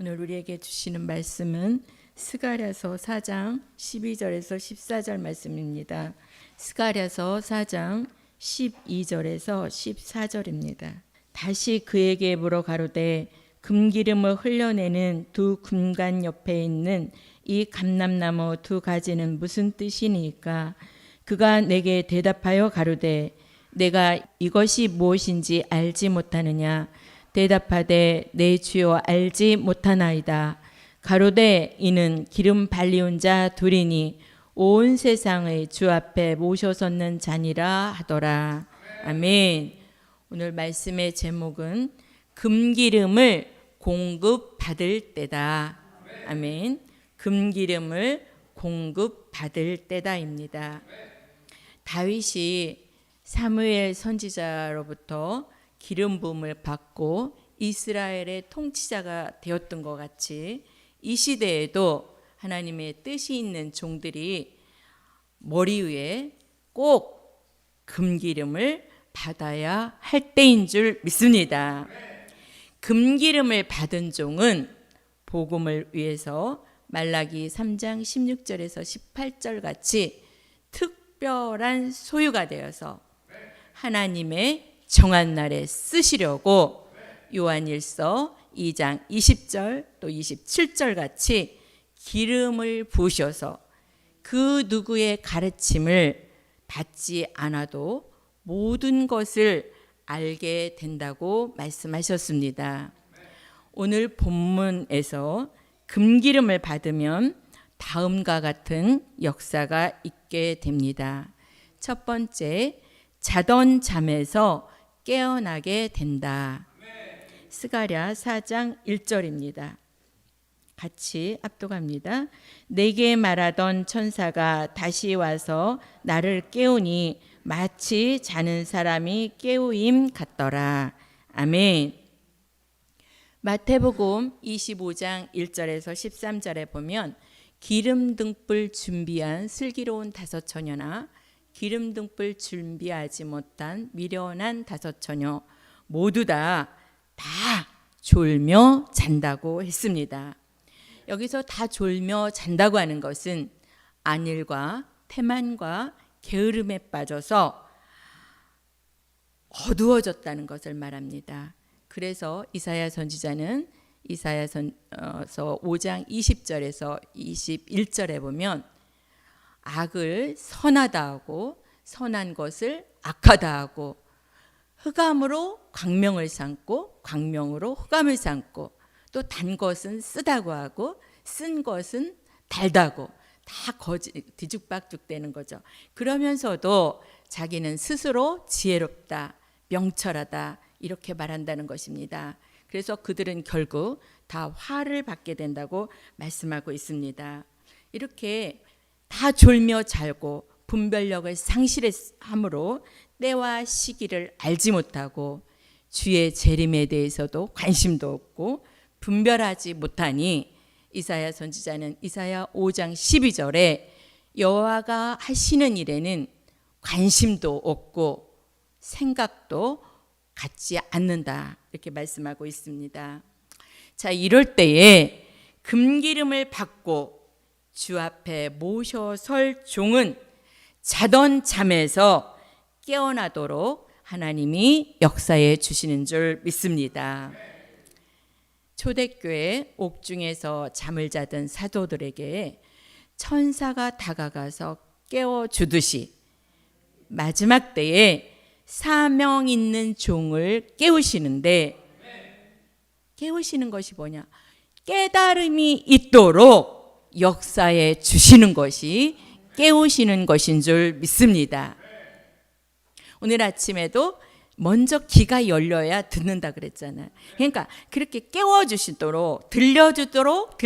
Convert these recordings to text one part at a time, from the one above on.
오늘 우리에게 주시는 말씀은 스가랴서 4장 12절에서 14절 말씀입니다. 스가랴서 4장 12절에서 14절입니다. 다시 그에게 물어 가로되 금기름을 흘려내는 두 금관 옆에 있는 이 감람나무 두 가지는 무슨 뜻이니까? 그가 내게 대답하여 가로되 내가 이것이 무엇인지 알지 못하느냐? 대답하되 내 주여 알지 못하나이다. 가로되 이는 기름 발리운 자 둘이니 온 세상의 주 앞에 모셔섰는 자니라 하더라. 아멘. 오늘 말씀의 제목은 금기름을 공급받을 때다. 아멘. 금기름을 공급받을 때다입니다. 다윗이 사무엘 선지자로부터 기름 부음을 받고 이스라엘의 통치자가 되었던 것 같이 이 시대에도 하나님의 뜻이 있는 종들이 머리 위에 꼭 금기름을 받아야 할 때인 줄 믿습니다. 금기름을 받은 종은 복음을 위해서 말라기 3장 16절에서 18절 같이 특별한 소유가 되어서 하나님의 정한 날에 쓰시려고 요한일서 2장 20절 또 27절 같이 기름을 부으셔서 그 누구의 가르침을 받지 않아도 모든 것을 알게 된다고 말씀하셨습니다. 오늘 본문에서 금기름을 받으면 다음과 같은 역사가 있게 됩니다. 첫 번째, 자던 잠에서 깨어나게 된다. 스가랴 4장 1절입니다. 같이 압독합니다. 내게 말하던 천사가 다시 와서 나를 깨우니 마치 자는 사람이 깨우임 같더라. 아멘. 마태복음 25장 1절에서 13절에 보면 기름 등불 준비한 슬기로운 다섯 처녀나 기름 등불 준비하지 못한 미련한 다섯 처녀 모두 다 졸며 잔다고 했습니다. 여기서 다 졸며 잔다고 하는 것은 안일과 태만과 게으름에 빠져서 어두워졌다는 것을 말합니다. 그래서 이사야 선지자는 이사야서 5장 20절에서 21절에 보면 악을 선하다 하고 선한 것을 악하다 하고 흑암으로 광명을 삼고 광명으로 흑암을 삼고 또 단 것은 쓰다고 하고 쓴 것은 달다고 다 뒤죽박죽되는 거죠. 그러면서도 자기는 스스로 지혜롭다, 명철하다 이렇게 말한다는 것입니다. 그래서 그들은 결국 다 화를 받게 된다고 말씀하고 있습니다. 이렇게 다 졸며 자고 분별력을 상실함으로 때와 시기를 알지 못하고 주의 재림에 대해서도 관심도 없고 분별하지 못하니 이사야 선지자는 이사야 5장 12절에 여호와가 하시는 일에는 관심도 없고 생각도 갖지 않는다 이렇게 말씀하고 있습니다. 자, 이럴 때에 금기름을 받고 주 앞에 모셔설 종은 자던 잠에서 깨어나도록 하나님이 역사해 주시는 줄 믿습니다. 초대교회 옥중에서 잠을 자던 사도들에게 천사가 다가가서 깨워주듯이 마지막 때에 사명 있는 종을 깨우시는데 깨우시는 것이 뭐냐? 깨달음이 있도록 역사해 주시는 것이 깨우시는 것인 줄 믿습니다. 오늘 아침에도 먼저 귀가 열려야 듣는다 그랬잖아요. 그러니까 그렇게 깨워주시도록 들려지도록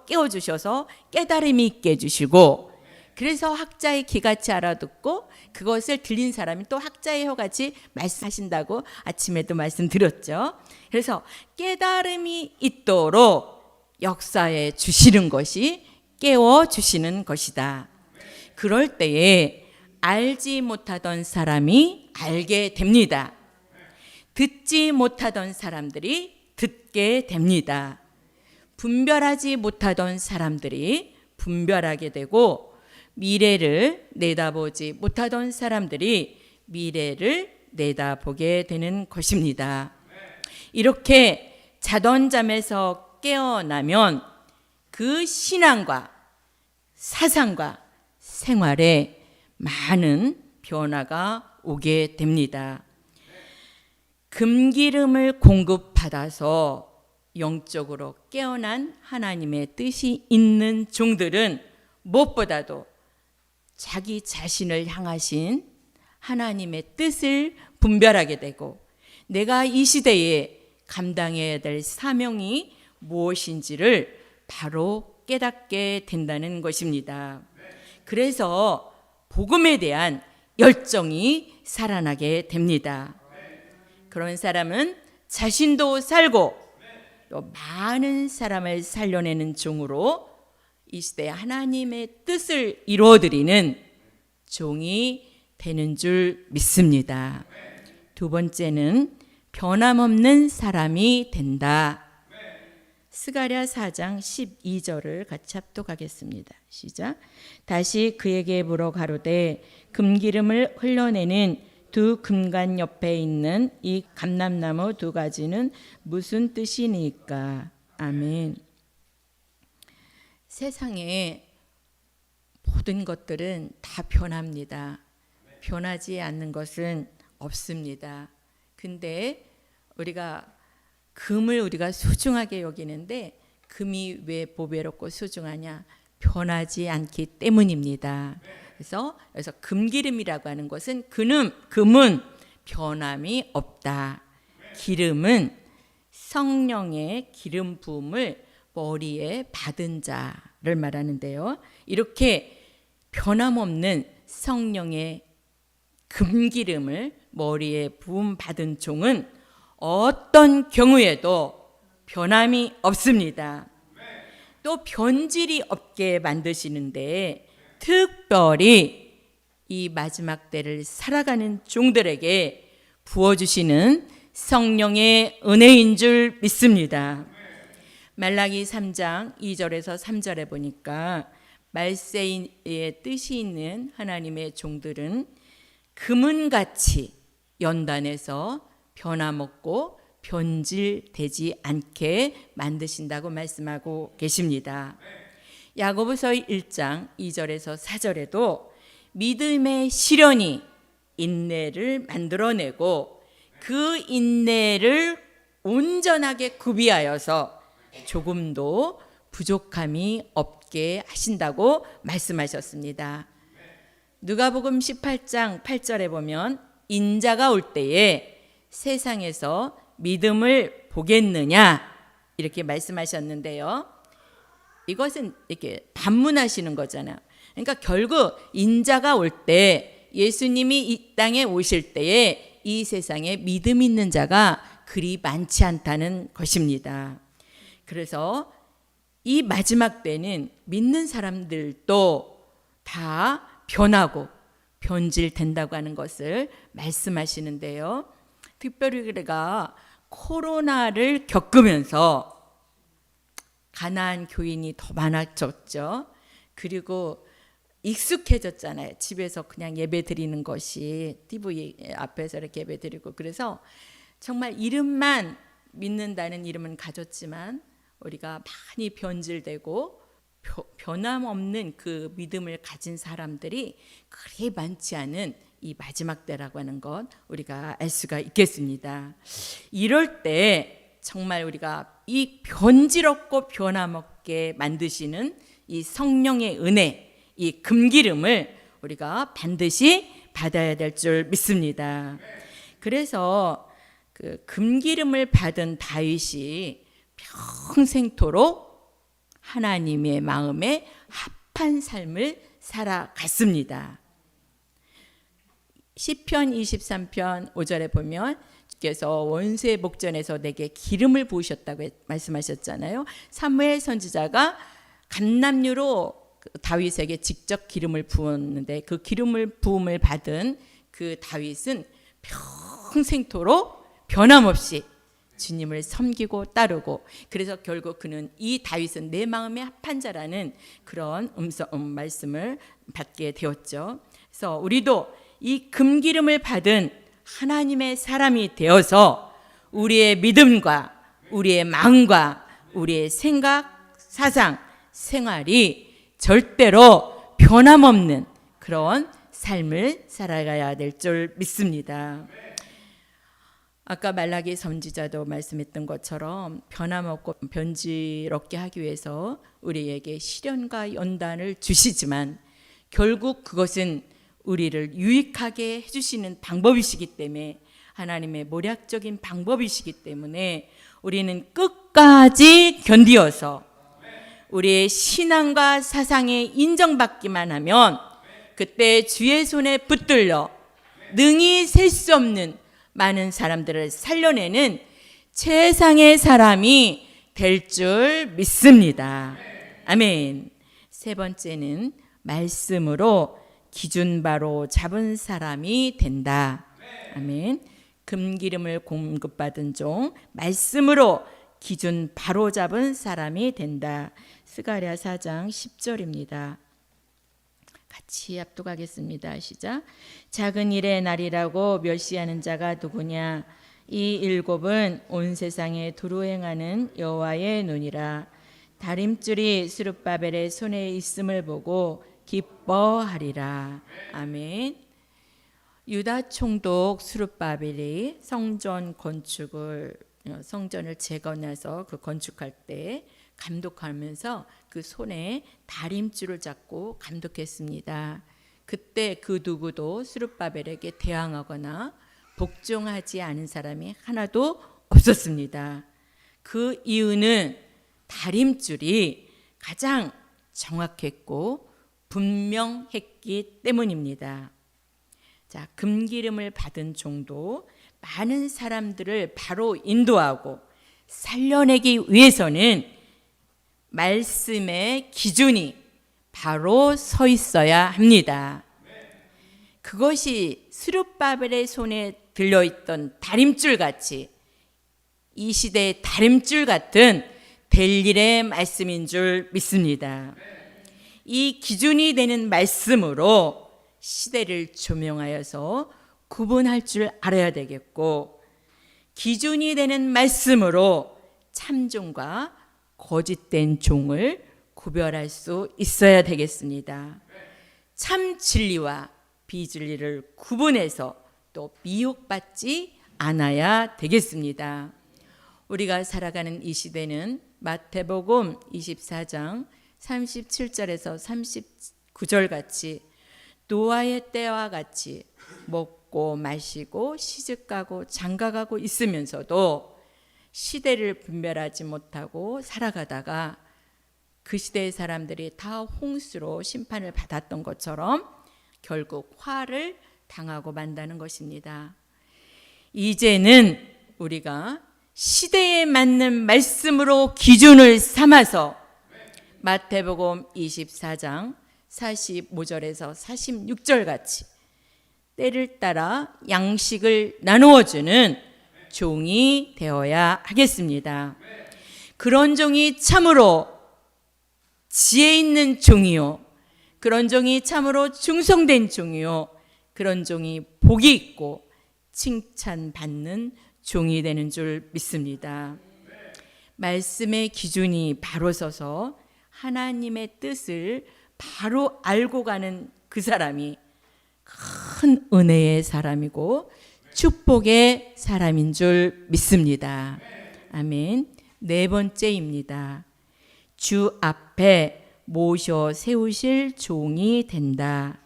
깨워주셔서 깨달음이 있게 해주시고 그래서 학자의 귀같이 알아듣고 그것을 들린 사람이 또 학자의 혀같이 말씀하신다고 아침에도 말씀드렸죠. 그래서 깨달음이 있도록 역사해 주시는 것이 깨워주시는 것이다. 그럴 때에 알지 못하던 사람이 알게 됩니다. 듣지 못하던 사람들이 듣게 됩니다. 분별하지 못하던 사람들이 분별하게 되고, 미래를 내다보지 못하던 사람들이 미래를 내다보게 되는 것입니다. 이렇게 자던 잠에서 깨어나면 그 신앙과 사상과 생활에 많은 변화가 오게 됩니다. 금기름을 공급받아서 영적으로 깨어난 하나님의 뜻이 있는 종들은 무엇보다도 자기 자신을 향하신 하나님의 뜻을 분별하게 되고, 내가 이 시대에 감당해야 될 사명이 무엇인지를 바로 깨닫게 된다는 것입니다. 그래서 복음에 대한 열정이 살아나게 됩니다. 그런 사람은 자신도 살고 또 많은 사람을 살려내는 종으로 이 시대에 하나님의 뜻을 이루어드리는 종이 되는 줄 믿습니다. 두 번째는 변함없는 사람이 된다. 스가랴 4장 12절을 같이 합독하겠습니다. 시작. 다시 그에게 물어 가로되 금기름을 흘려내는 두 금관 옆에 있는 이 감람나무 두 가지는 무슨 뜻이니까? 아멘. 세상에 모든 것들은 다 변합니다. 변하지 않는 것은 없습니다. 근데 우리가 금을 우리가 소중하게 여기는데, 금이 왜 보배롭고 소중하냐? 변하지 않기 때문입니다. 그래서 금기름이라고 하는 것은 금은 변함이 없다. 기름은 성령의 기름 부음을 머리에 받은 자를 말하는데요. 이렇게 변함없는 성령의 금기름을 머리에 부음 받은 종은 어떤 경우에도 변함이 없습니다. 또 변질이 없게 만드시는데, 특별히 이 마지막 때를 살아가는 종들에게 부어주시는 성령의 은혜인 줄 믿습니다. 말라기 3장 2절에서 3절에 보니까 말세의 뜻이 있는 하나님의 종들은 금은같이 연단해서 변함없고 변질되지 않게 만드신다고 말씀하고 계십니다. 야고보서 1장 2절에서 4절에도 믿음의 시련이 인내를 만들어내고 그 인내를 온전하게 구비하여서 조금도 부족함이 없게 하신다고 말씀하셨습니다. 누가복음 18장 8절에 보면 인자가 올 때에 세상에서 믿음을 보겠느냐 이렇게 말씀하셨는데요. 이것은 이렇게 반문하시는 거잖아요. 그러니까 결국 인자가 올 때, 예수님이 이 땅에 오실 때에 이 세상에 믿음 있는 자가 그리 많지 않다는 것입니다. 그래서 이 마지막 때는 믿는 사람들도 다 변하고 변질된다고 하는 것을 말씀하시는데요. 특별히 우리가 코로나를 겪으면서 가난한 교인이 더 많아졌죠. 그리고 익숙해졌잖아요. 집에서 그냥 예배 드리는 것이, TV 앞에서 이렇게 예배 드리고, 그래서 정말 이름만 믿는다는 이름은 가졌지만 우리가 많이 변질되고 변함없는 그 믿음을 가진 사람들이 그리 많지 않은 이 마지막 때라고 하는 것 우리가 알 수가 있겠습니다. 이럴 때 정말 우리가 이 변질없고 변함없게 만드시는 이 성령의 은혜, 이 금기름을 우리가 반드시 받아야 될 줄 믿습니다. 그래서 그 금기름을 받은 다윗이 평생토록 하나님의 마음에 합한 삶을 살아갔습니다. 시편 23편 5절에 보면 주께서 원수의 목전에서 내게 기름을 부으셨다고 말씀하셨잖아요. 사무엘 선지자가 감람류로 다윗에게 직접 기름을 부었는데, 그 기름을 부음을 받은 그 다윗은 평생토록 변함없이 주님을 섬기고 따르고, 그래서 결국 그는 이 다윗은 내 마음에 합한 자라는 그런 말씀을 받게 되었죠. 그래서 우리도 이 금기름을 받은 하나님의 사람이 되어서 우리의 믿음과 우리의 마음과 우리의 생각, 사상, 생활이 절대로 변함없는 그런 삶을 살아가야 될 줄 믿습니다. 아까 말라기 선지자도 말씀했던 것처럼 변함없고 변질없게 하기 위해서 우리에게 시련과 연단을 주시지만 결국 그것은 우리를 유익하게 해주시는 방법이시기 때문에, 하나님의 모략적인 방법이시기 때문에 우리는 끝까지 견디어서 우리의 신앙과 사상에 인정받기만 하면 그때 주의 손에 붙들려 능히 셀 수 없는 많은 사람들을 살려내는 최상의 사람이 될 줄 믿습니다. 아멘. 세 번째는 말씀으로 기준 바로 잡은 사람이 된다. 아멘. 금기름을 공급받은 종, 말씀으로 기준 바로 잡은 사람이 된다. 스가랴 4장 10절입니다. 같이 합독하겠습니다. 시작. 작은 일의 날이라고 멸시하는 자가 누구냐? 이 일곱은 온 세상에 두루 행하는 여호와의 눈이라. 다림줄이 스룹바벨의 손에 있음을 보고 기뻐하리라. 아멘. 유다 총독 스룹바벨이 성전을 재건해서 그 건축할 때 감독하면서 그 손에 다림줄을 잡고 감독했습니다. 그때 그 누구도 스룹바벨에게 대항하거나 복종하지 않은 사람이 하나도 없었습니다. 그 이유는 다림줄이 가장 정확했고 분명했기 때문입니다. 자, 금기름을 받은 종도 많은 사람들을 바로 인도하고 살려내기 위해서는 말씀의 기준이 바로 서 있어야 합니다. 그것이 스룹바벨의 손에 들려있던 다림줄 같이 이 시대의 다림줄 같은 벨일의 말씀인 줄 믿습니다. 이 기준이 되는 말씀으로 시대를 조명하여서 구분할 줄 알아야 되겠고, 기준이 되는 말씀으로 참종과 거짓된 종을 구별할 수 있어야 되겠습니다. 참 진리와 비진리를 구분해서 또 미혹받지 않아야 되겠습니다. 우리가 살아가는 이 시대는 마태복음 24장 37절에서 39절 같이 노아의 때와 같이 먹고 마시고 시집가고 장가가고 있으면서도 시대를 분별하지 못하고 살아가다가 그 시대의 사람들이 다 홍수로 심판을 받았던 것처럼 결국 화를 당하고 만다는 것입니다. 이제는 우리가 시대에 맞는 말씀으로 기준을 삼아서 마태복음 24장 45절에서 46절 같이 때를 따라 양식을 나누어 주는 종이 되어야 하겠습니다. 그런 종이 참으로 지혜 있는 종이요, 그런 종이 참으로 충성된 종이요, 그런 종이 복이 있고 칭찬받는 종이 되는 줄 믿습니다. 말씀의 기준이 바로 서서 하나님의 뜻을 바로 알고 가는 그 사람이 큰 은혜의 사람이고 축복의 사람인 줄 믿습니다. 아멘. 네 번째입니다. 주 앞에 모셔 세우실 종이 된다.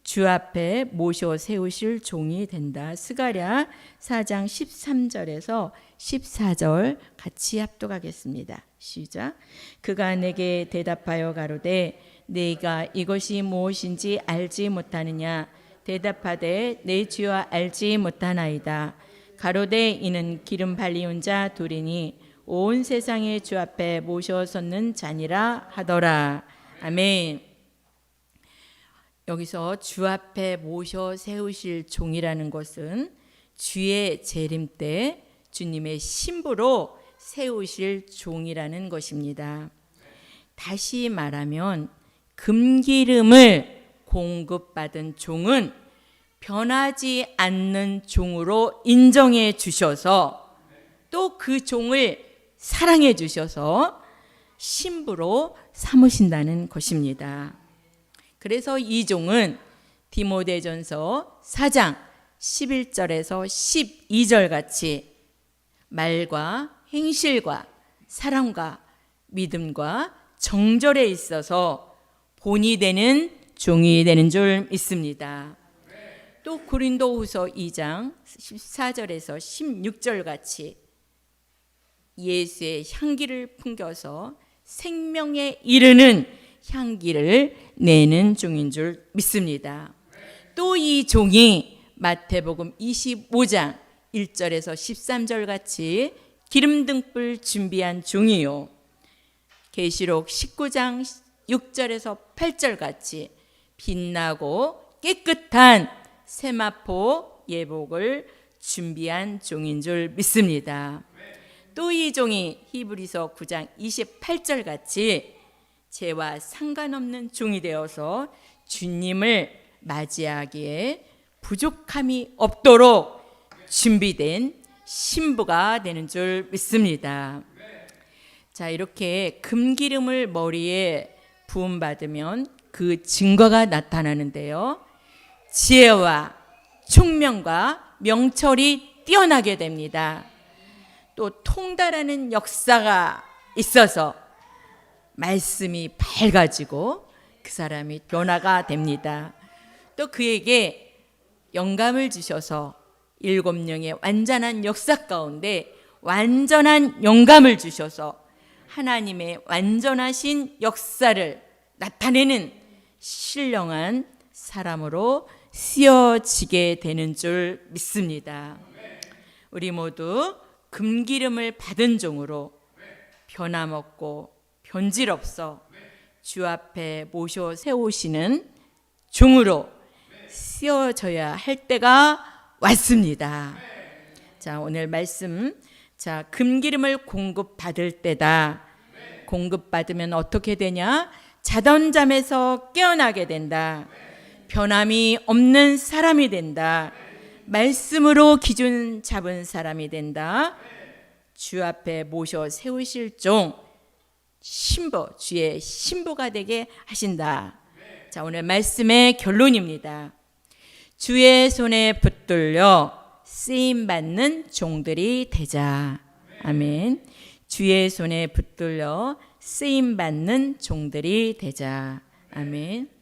주 앞에 모셔 세우실 종이 된다. 스가랴 4장 13절에서 14절 같이 합독하겠습니다. 시작. 그가 내게 대답하여 가로되 네가 이것이 무엇인지 알지 못하느냐? 대답하되 내 주여 알지 못하나이다. 가로되 이는 기름 발리운 자 둘이니 온 세상의 주 앞에 모셔 섰는 자니라 하더라. 아멘. 여기서 주 앞에 모셔 세우실 종이라는 것은 주의 재림 때 주님의 신부로 세우실 종이라는 것입니다. 다시 말하면 금기름을 공급받은 종은 변하지 않는 종으로 인정해 주셔서 또 그 종을 사랑해 주셔서 신부로 삼으신다는 것입니다. 그래서 이 종은 디모데전서 4장 11절에서 12절 같이 말과 행실과 사랑과 믿음과 정절에 있어서 본이 되는 종이 되는 줄 믿습니다. 또 고린도후서 2장 14절에서 16절 같이 예수의 향기를 풍겨서 생명에 이르는 향기를 내는 종인 줄 믿습니다. 또 이 종이 마태복음 25장 1절에서 13절 같이 기름 등불 준비한 종이요, 계시록 19장 6절에서 8절 같이 빛나고 깨끗한 세마포 예복을 준비한 종인 줄 믿습니다. 또 이 종이 히브리서 9장 28절 같이 죄와 상관없는 종이 되어서 주님을 맞이하기에 부족함이 없도록 준비된 신부가 되는 줄 믿습니다. 자, 이렇게 금기름을 머리에 부음받으면 그 증거가 나타나는데요, 지혜와 총명과 명철이 뛰어나게 됩니다. 또 통달하는 역사가 있어서 말씀이 밝아지고 그 사람이 변화가 됩니다. 또 그에게 영감을 주셔서 7명의 완전한 역사 가운데 완전한 영감을 주셔서 하나님의 완전하신 역사를 나타내는 신령한 사람으로 쓰여지게 되는 줄 믿습니다. 우리 모두 금기름을 받은 종으로 변함없고 변질없어 주 앞에 모셔 세우시는 종으로 쓰여져야 할 때가 왔습니다. 자, 오늘 말씀, 자, 금기름을 공급받을 때다. 공급받으면 어떻게 되냐? 자던 잠에서 깨어나게 된다. 변함이 없는 사람이 된다. 말씀으로 기준 잡은 사람이 된다. 주 앞에 모셔 세우실 종, 신부, 주의 신부가 되게 하신다. 자, 오늘 말씀의 결론입니다. 주의 손에 붙들려 쓰임받는 종들이 되자. 아멘. 주의 손에 붙들려 쓰임받는 종들이 되자. 아멘.